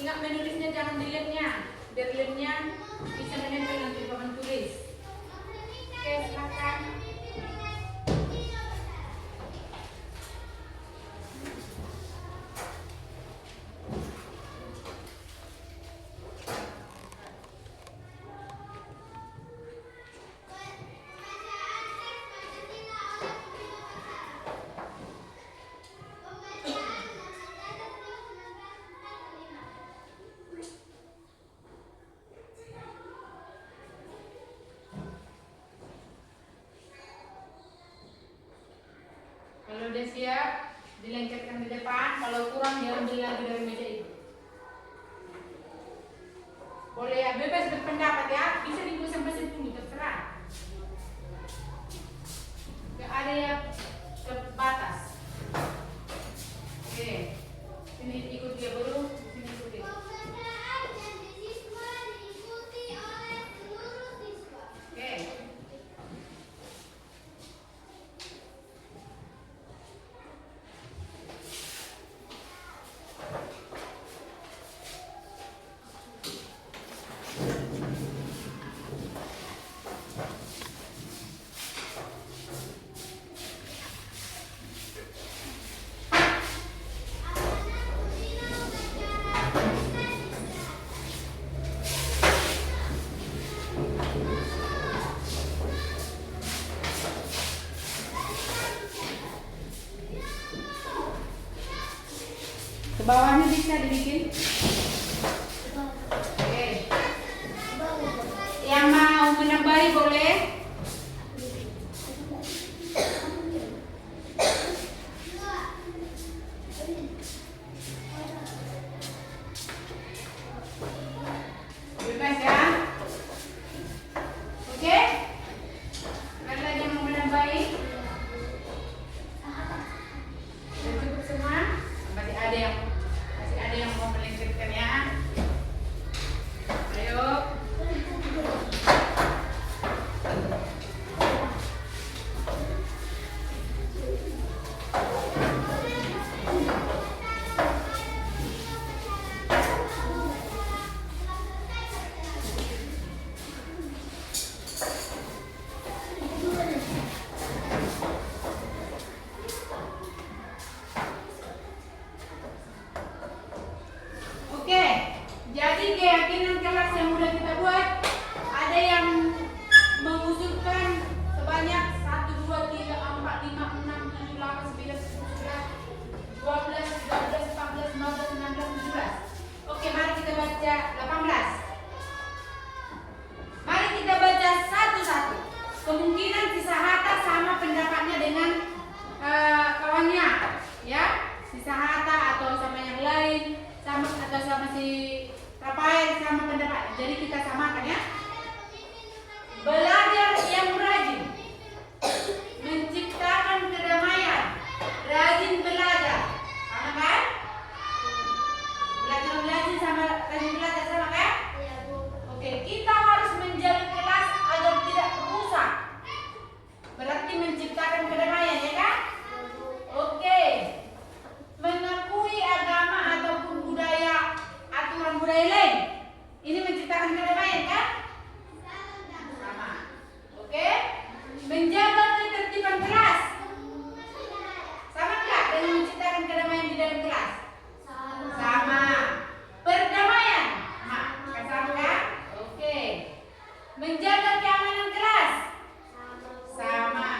Ingat menulisnya jangan di lemnya, biar lemnya bisa menempel nanti di papan tulis. Oke, silakan. Kalau udah siap, dilengketkan di depan. Kalau kurang, diambil lagi dari meja itu. Boleh ya, bebas berpendapat ya. Bisa dibuat sampai 10, terserah. Gak ada yang terbatas. Oke, sini ikut dia dulu. Sini ikut dia. Oke. Bawahnya bisa dibikin. Oke. Yang mau menambahi boleh. Bebas ya. Oke. Ada lagi yang mau menambahi? Sudah cukup semua? Masih ada yang mau melengketkan ya. Ayo. menciptakan kedamaian kan? Sama. Oke? Menjaga ketertiban kelas. Sama nggak dengan menciptakan kedamaian di dalam kelas? Sama. Perdamaian. Sama kan? Oke. Menjaga keamanan kelas. Sama.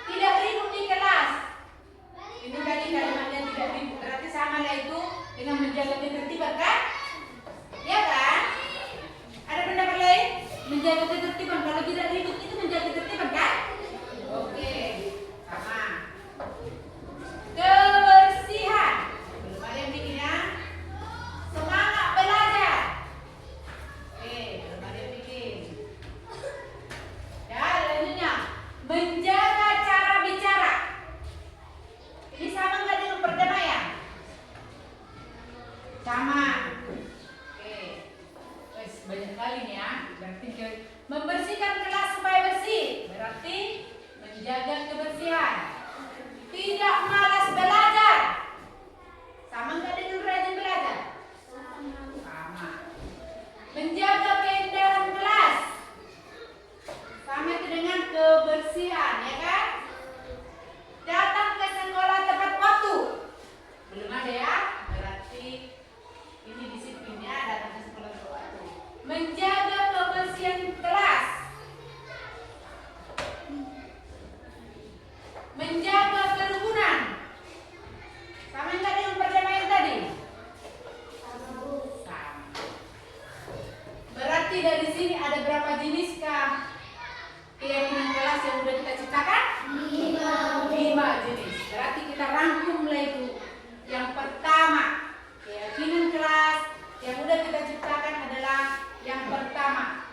Tidak ribut di kelas. Ini tadi kalimatnya tidak ribut. Berarti sama lah itu dengan menjaga ketertiban kan? Ya kan? Ada pendapat lain? Menjaga ketertiban. Kalau tidak ribut itu menjaga ketertiban kan? Oke. Sama. Kebersihan. Belum ada yang bikin ya? Semangat belajar. Oke, belum ada yang bikin. Ya, selanjutnya menjaga cara bicara. Ini sama nggak dengan perdamaian? Sama. Oke. Wes banyak kali nih ya. Berarti membersihkan kelas supaya bersih. Berarti menjaga kebersihan. Tidak malas belajar. Sama nggak dengan rajin belajar? Sama. Menjaga keindahan kelas. Sama itu dengan kebersihan, ya kan? Datang ke sekolah tepat waktu. Belum ada ya? Berarti ini disiplinnya datang ke sekolah tepat waktu. Menjaga kebersihan kelas. Menjaga kerukunan. Sama nggak dengan perdamaian tadi? Sama. Berarti dari sini ada berapa jeniskah keyakinan kelas yang sudah kita ciptakan? 5 jenis. Berarti kita rangkum itu. Yang pertama, keyakinan kelas yang sudah kita ciptakan adalah yang pertama,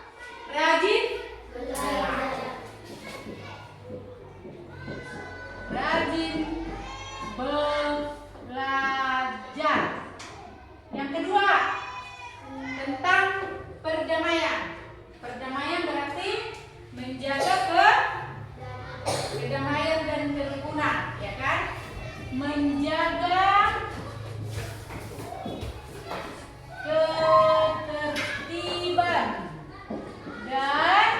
rajin belajar. Rajin belajar. Yang kedua, tentang perdamaian. Perdamaian berarti menjaga kedamaian dan kerukunan, ya kan? Menjaga ketertiban dan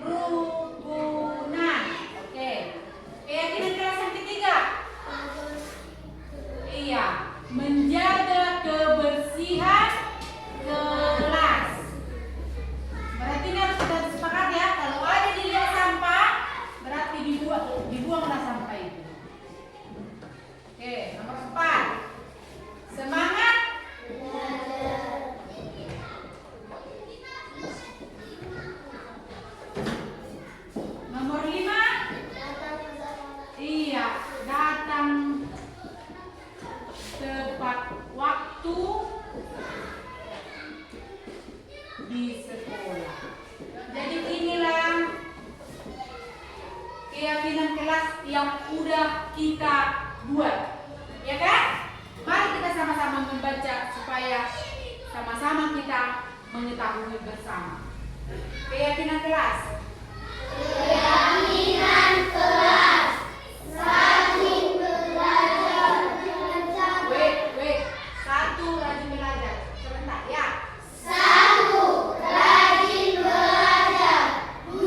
kerukunan. Oke. Keyakinan kelas yang ketiga. Iya, menjaga kebersihan kelas. Berarti ini harus kita sepakat ya. Kalau ada dilihat sampah, berarti dibuanglah sampah itu. Oke, nomor 4. Semangat. Nomor 5. Iya, datang tepat waktu di sekolah. Jadi inilah keyakinan kelas yang udah kita buat, ya kan? Mari kita sama-sama membaca supaya sama-sama kita mengetahui bersama. Keyakinan kelas. Keyakinan kelas. Rajin belajar. Wait. 1, rajin belajar. Sebentar ya. 1. Rajin belajar. 2.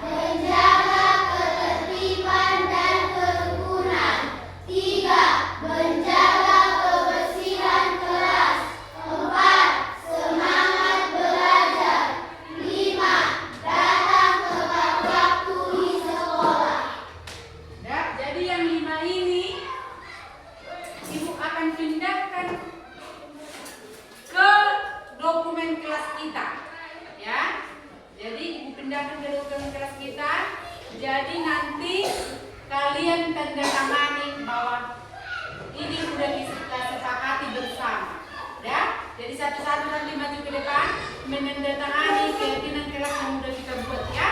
Menjaga ketertiban dan kerukunan. 3. Menjaga kebersihan kelas. 4. Semangat belajar. 5. Datang tepat waktu di sekolah. Ya, jadi yang 5 ini Ibu akan pindahkan ke dokumen kelas kita, ya. Jadi Ibu pindahkan ke dokumen kelas kita. Jadi nanti kalian tanda tangani bahwa ini sudah kita sepakati bersama, ya. Jadi satu-satu nanti maju ke depan menandatangani keyakinan kelas yang sudah kita buat, ya.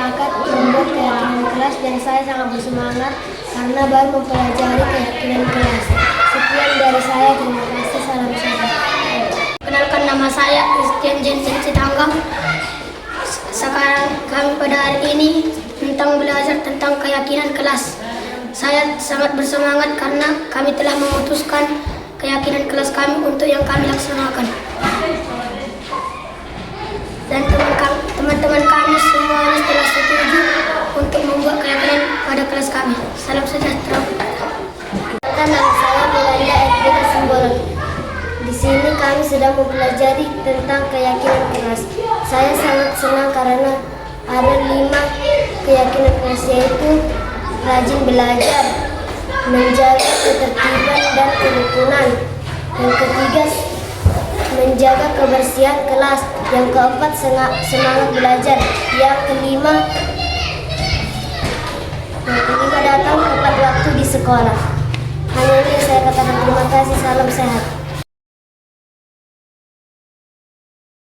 sepakat membuat keyakinan kelas dan saya sangat bersemangat karena baru mempelajari keyakinan kelas. Sekian dari saya, terima kasih, salam sehat. Kenalkan, nama saya Christian Jensen Sitanggang. Sekarang kami pada hari ini tentang belajar tentang keyakinan kelas. Saya sangat bersemangat karena kami telah memutuskan keyakinan kelas kami untuk yang kami laksanakan. Dan teman-teman kami semuanya telah setuju untuk membuat keyakinan pada kelas kami. Salam sejahtera. Nama saya Belanda FBK Simbolon. Di sini kami sedang mempelajari tentang keyakinan kelas. Saya sangat senang karena ada 5 keyakinan kelas, yaitu rajin belajar, menjaga ketertiban dan kerukunan. Yang ketiga, menjaga kebersihan kelas. Yang keempat, semangat belajar. Yang kelima datang tepat waktu di sekolah. Hanya ini yang saya katakan, terima kasih, salam sehat.